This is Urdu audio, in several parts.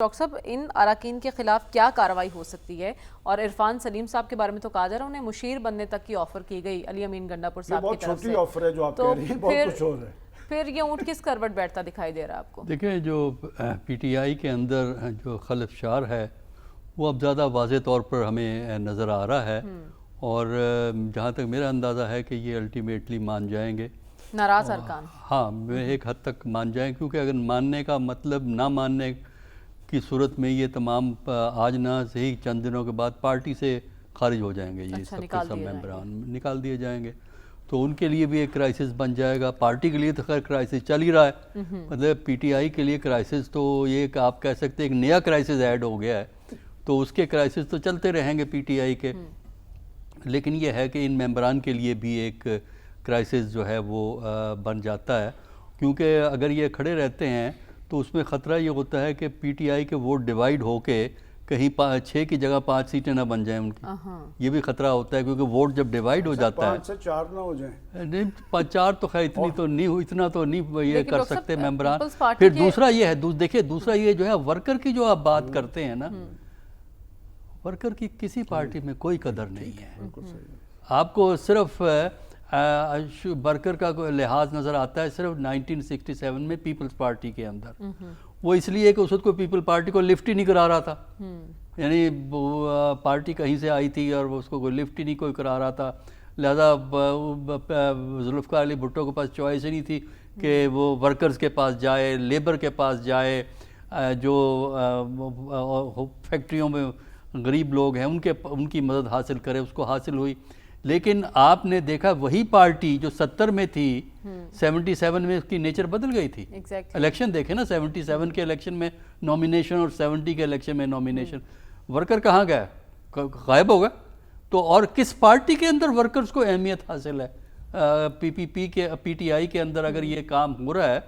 ڈاکٹر صاحب ان اراکین کے خلاف کیا کارروائی ہو سکتی ہے؟ اور عرفان سلیم صاحب کے بارے میں تو کہا جا رہا ہے انہیں مشیر بننے تک کی آفر کی گئی علی امین گنڈا پور صاحب کی طرف سے. بہت چھوٹی آفر ہے جو آپ کہہ رہی ہیں, بہت کچھ اور ہے. پھر یہ اونٹ کس کروٹ بیٹھتا دکھائی دے رہا ہے آپ کو؟ دیکھیں جو پی ٹی آئی کے اندر جو خلفشار ہے وہ اب زیادہ واضح طور پر ہمیں نظر آ رہا ہے, اور جہاں تک میرا اندازہ ہے کہ یہ الٹیمیٹلی مان جائیں گے, ناراض ارکان. ہاں ایک حد تک مان جائیں, کیونکہ اگر ماننے کا مطلب نہ ماننے کی صورت میں یہ تمام آج نہ صحیح چند دنوں کے بعد پارٹی سے خارج ہو جائیں گے, یہ سب کے سب ممبران نکال دیے جائیں گے, تو ان کے لیے بھی ایک کرائسس بن جائے گا. پارٹی کے لیے تو خیر کرائسس چل ہی رہا ہے, مطلب پی ٹی آئی کے لیے کرائسس تو یہ کہ آپ کہہ سکتے ہیں ایک نیا کرائسس ایڈ ہو گیا ہے, تو اس کے کرائسس تو چلتے رہیں گے پی ٹی آئی کے, لیکن یہ ہے کہ ان ممبران کے لیے بھی ایک کرائسس جو ہے وہ بن جاتا ہے, کیونکہ اگر یہ کھڑے رہتے ہیں تو اس میں خطرہ یہ ہوتا ہے کہ پی ٹی آئی کے ووٹ ڈیوائیڈ ہو کے کہیں 6 کی جگہ 5 سیٹیں نہ بن جائیں ان کی, یہ بھی خطرہ ہوتا ہے, کیونکہ ووٹ جب ڈیوائیڈ ہو جاتا ہے 5 سے 4 نہ ہو جائیں, نہیں 4 تو خیر اتنی تو نہیں, اتنا تو نہیں یہ کر سکتے ممبران. پھر دوسرا یہ ہے, دیکھیں دوسرا یہ جو ہے ورکر کی جو آپ بات کرتے ہیں نا, ورکر کی کسی پارٹی میں کوئی قدر نہیں ہے. آپ کو صرف ورکر کا لحاظ نظر آتا ہے صرف 1967 میں پیپلز پارٹی کے اندر, وہ اس لیے کہ اس وقت کو پیپل پارٹی کو لفٹ ہی نہیں کرا رہا تھا, یعنی پارٹی کہیں سے آئی تھی اور اس کو کوئی لفٹ ہی نہیں کوئی کرا رہا تھا, لہذا ذوالفقار علی بھٹو کے پاس چوائس ہی نہیں تھی کہ وہ ورکرز کے پاس جائے, لیبر کے پاس جائے, جو فیکٹریوں میں غریب لوگ ہیں ان کی مدد حاصل کرے, اس کو حاصل ہوئی. لیکن آپ نے دیکھا وہی پارٹی جو 70 میں تھی 77 میں اس کی نیچر بدل گئی تھی. الیکشن دیکھیں نا, 77 کے الیکشن میں نومینیشن اور 70 کے الیکشن میں نومینیشن, ورکر کہاں گیا, غائب ہو گیا. تو اور کس پارٹی کے اندر ورکرز کو اہمیت حاصل ہے؟ پی ٹی آئی کے اندر اگر یہ کام ہو رہا ہے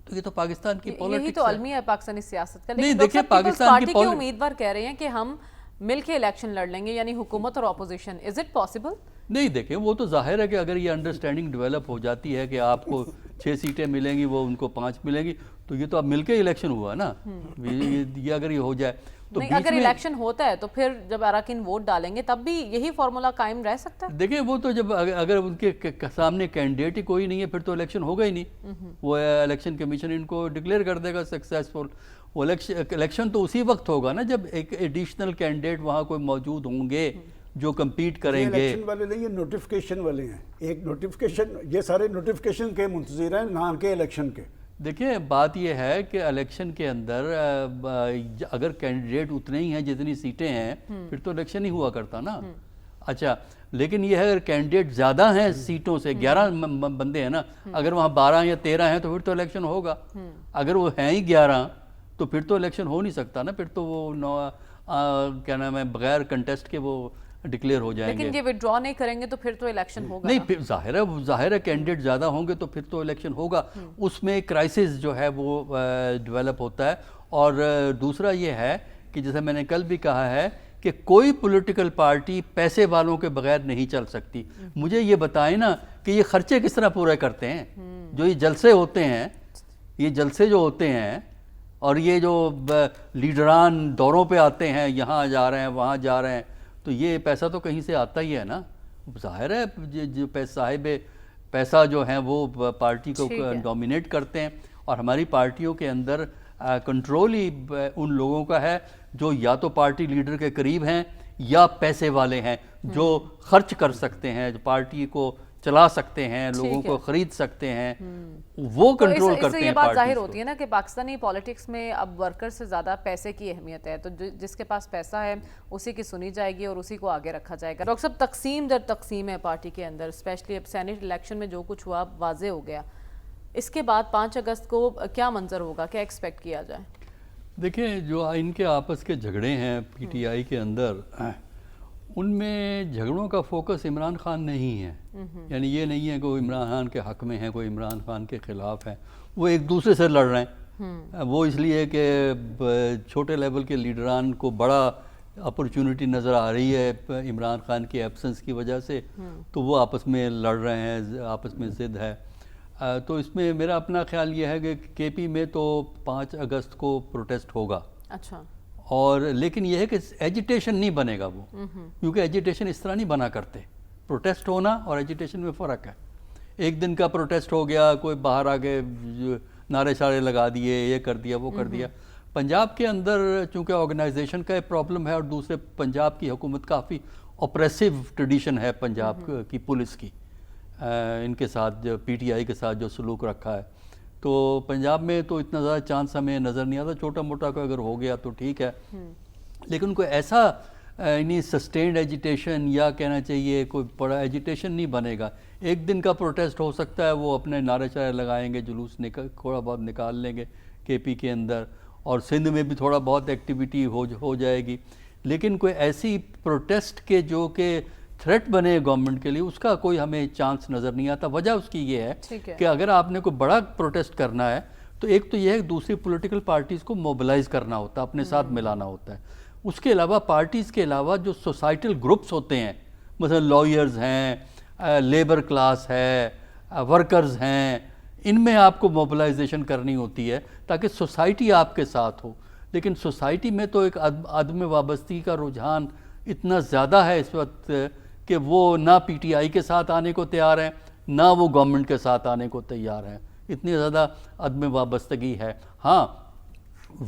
تو یہ تو پاکستان کی پالیٹکس ہے. یہی تو المیہ ہے پاکستانی سیاست کا. نہیں دیکھیں پاکستان کی امیدوار کہہ رہے ہیں کہ ہم مل کے الیکشن لڑ لیں گے, یعنی حکومت اور اپوزیشن. Is it possible? نہیں دیکھیں وہ تو ظاہر ہے کہ اگر یہ انڈرسٹینڈنگ ڈیولپ ہو جاتی ہے کہ آپ کو 6 سیٹیں ملیں گی, وہ ان کو 5 ملیں گی, تو یہ تو اب مل کے الیکشن ہوا نا, یہ اگر یہ ہو جائے تو نہیں, اگر الیکشن ہوتا ہے تو پھر جب اراکین ووٹ ڈالیں گے تب بھی یہی فارمولا قائم رہ سکتا ہے. دیکھیں وہ تو جب اگر ان کے سامنے کینڈیڈیٹ ہی کوئی نہیں ہے پھر تو الیکشن ہوگا ہی نہیں, وہ الیکشن کمیشن ان کو ڈکلیئر کر دے گا سکسیسفل. وہ الیکشن تو اسی وقت ہوگا نا جب ایک ایڈیشنل کینڈیڈیٹ وہاں کوئی موجود ہوں گے جو کمپیٹ کریں گے. الیکشن والے نہیں, یہ نوٹیفیکیشن والے ہیں, ایک نوٹیفیکیشن, یہ سارے نوٹیفیکیشن کے منتظر ہیں نہ کہ الیکشن کے. دیکھیں بات یہ ہے کہ الیکشن کے اندر اگر کینڈیڈیٹ اتنے ہی ہیں جتنی سیٹیں ہیں پھر تو الیکشن ہی ہوا کرتا نا. اچھا لیکن یہ ہے اگر کینڈیڈیٹ زیادہ ہیں سیٹوں سے, 11 بندے ہیں نا, اگر وہاں 12 یا 13 ہیں تو پھر تو الیکشن ہوگا. اگر وہ ہیں ہی 11 تو پھر تو الیکشن ہو نہیں سکتا نا, پھر تو وہ کیا نام ہے بغیر کنٹیسٹ کے وہ ڈکلیئر ہو جائیں گے. لیکن یہ وڈرا نہیں کریں گے تو پھر تو الیکشن ہوگا نہیں, پھر ظاہر ہے کینڈیڈیٹ زیادہ ہوں گے تو پھر تو الیکشن ہوگا. اس میں کرائسس جو ہے وہ ڈیولپ ہوتا ہے. اور دوسرا یہ ہے کہ جیسے میں نے کل بھی کہا ہے کہ کوئی پولیٹیکل پارٹی پیسے والوں کے بغیر نہیں چل سکتی. مجھے یہ بتائیں نا کہ یہ خرچے کس طرح پورے کرتے ہیں, جو یہ جلسے ہوتے ہیں, یہ جلسے جو ہوتے ہیں اور یہ جو لیڈران دوروں پہ آتے ہیں, یہاں جا رہے ہیں وہاں جا رہے ہیں, تو یہ پیسہ تو کہیں سے آتا ہی ہے نا. ظاہر ہے جو صاحب پیسہ جو ہیں وہ پارٹی کو ڈومینیٹ کرتے ہیں, اور ہماری پارٹیوں کے اندر کنٹرول ہی ان لوگوں کا ہے جو یا تو پارٹی لیڈر کے قریب ہیں یا پیسے والے ہیں, جو خرچ کر سکتے ہیں, جو پارٹی کو چلا سکتے ہیں, لوگوں کو خرید سکتے ہیں, وہ کنٹرول کرتے ہیں. یہ بات ظاہر ہوتی ہے نا کہ پاکستانی پالیٹکس میں اب ورکر سے زیادہ پیسے کی اہمیت ہے, تو جس کے پاس پیسہ ہے اسی کی سنی جائے گی اور اسی کو آگے رکھا جائے گا. ڈاکٹر صاحب تقسیم در تقسیم ہے پارٹی کے اندر, اسپیشلی اب سینیٹ الیکشن میں جو کچھ ہوا واضح ہو گیا. اس کے بعد 5 اگست کو کیا منظر ہوگا, کیا ایکسپیکٹ کیا جائے؟ دیکھیں جو ان کے آپس کے جھگڑے ہیں پی ٹی آئی کے اندر, ان میں جھگڑوں کا فوکس عمران خان نہیں ہے. یعنی یہ نہیں ہے کہ وہ عمران خان کے حق میں ہیں, کوئی عمران خان کے خلاف ہے, وہ ایک دوسرے سے لڑ رہے ہیں. وہ اس لیے کہ چھوٹے لیول کے لیڈران کو بڑا اپرچونٹی نظر آ رہی ہے عمران خان کی ایبسنس کی وجہ سے, تو وہ آپس میں لڑ رہے ہیں, آپس میں ضد ہے. تو اس میں میرا اپنا خیال یہ ہے کہ کے پی میں تو 5 اگست کو پروٹیسٹ ہوگا. اچھا اور لیکن یہ ہے کہ ایجیٹیشن نہیں بنے گا وہ، کیونکہ ایجیٹیشن اس طرح نہیں بنا کرتے. پروٹیسٹ ہونا اور ایجیٹیشن میں فرق ہے. ایک دن کا پروٹیسٹ ہو گیا، کوئی باہر آ کے نعرے شارے لگا دیے، یہ کر دیا وہ کر دیا. پنجاب کے اندر چونکہ آرگنائزیشن کا ایک پرابلم ہے، اور دوسرے پنجاب کی حکومت کافی اوپریسو ٹریڈیشن ہے پنجاب کی پولیس کی، ان کے ساتھ جو پی ٹی آئی کے ساتھ جو سلوک رکھا ہے، تو پنجاب میں تو اتنا زیادہ چانس ہمیں نظر نہیں آتا. چھوٹا موٹا کوئی اگر ہو گیا تو ٹھیک ہے، لیکن کوئی ایسا یعنی سسٹینڈ ایجیٹیشن یا کہنا چاہیے کوئی بڑا ایجیٹیشن نہیں بنے گا. ایک دن کا پروٹیسٹ ہو سکتا ہے، وہ اپنے نعرے شارے لگائیں گے، جلوس تھوڑا بہت نکال لیں گے کے پی کے اندر، اور سندھ میں بھی تھوڑا بہت ایکٹیویٹی ہو جائے گی. لیکن کوئی ایسی پروٹیسٹ کے جو کہ تھریٹ بنے گورنمنٹ کے لیے، اس کا کوئی ہمیں چانس نظر نہیں آتا. وجہ اس کی یہ ہے کہ اگر آپ نے کوئی بڑا پروٹیسٹ کرنا ہے تو ایک تو یہ ہے کہ دوسری پولیٹیکل پارٹیز کو موبلائز کرنا ہوتا ہے، اپنے ساتھ ملانا ہوتا ہے. اس کے علاوہ پارٹیز کے علاوہ جو سوسائٹل گروپس ہوتے ہیں، مثلا لائرز ہیں، لیبر کلاس ہے، ورکرز ہیں، ان میں آپ کو موبلائزیشن کرنی ہوتی ہے تاکہ سوسائٹی آپ کے ساتھ ہو. لیکن سوسائٹی میں تو ایک عدم وابستگی کا رجحان اتنا زیادہ ہے اس وقت کہ وہ نہ پی ٹی آئی کے ساتھ آنے کو تیار ہیں، نہ وہ گورنمنٹ کے ساتھ آنے کو تیار ہیں. اتنی زیادہ عدم وابستگی ہے. ہاں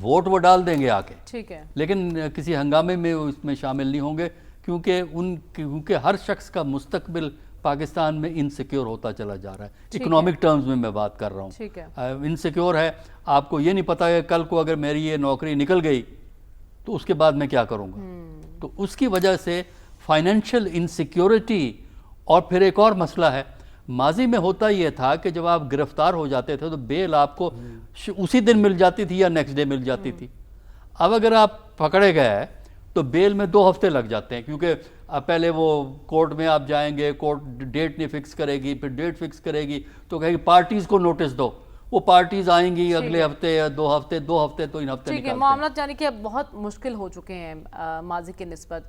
ووٹ وہ ڈال دیں گے آ کے، ٹھیک ہے، لیکن کسی ہنگامے میں وہ اس میں شامل نہیں ہوں گے، کیونکہ ہر شخص کا مستقبل پاکستان میں انسیکیور ہوتا چلا جا رہا ہے. اکنامک ٹرمز میں بات کر رہا ہوں، ٹھیک ہے، انسیکیور ہے. آپ کو یہ نہیں پتا ہے کل کو اگر میری یہ نوکری نکل گئی تو اس کے بعد میں کیا کروں گا. تو اس کی وجہ سے فائنینشیل انسیکیورٹی. اور پھر ایک اور مسئلہ ہے، ماضی میں ہوتا یہ تھا کہ جب آپ گرفتار ہو جاتے تھے تو بیل آپ کو اسی دن مل جاتی تھی یا نیکسٹ ڈے مل جاتی تھی. اب اگر آپ پکڑے گئے تو بیل میں 2 ہفتے لگ جاتے ہیں، کیونکہ پہلے وہ کورٹ میں آپ جائیں گے، کورٹ ڈیٹ نہیں فکس کرے گی، پھر ڈیٹ فکس کرے گی تو کہے گی پارٹیز کو نوٹس دو. وہ پارٹیز آئیں گی اگلے ہفتے یا 2 ہفتے تو ان ہفتے ٹھیک ہے. نکالتے ہیں. معاملات یعنی کہ اب بہت مشکل ہو چکے ہیں ماضی کی نسبت.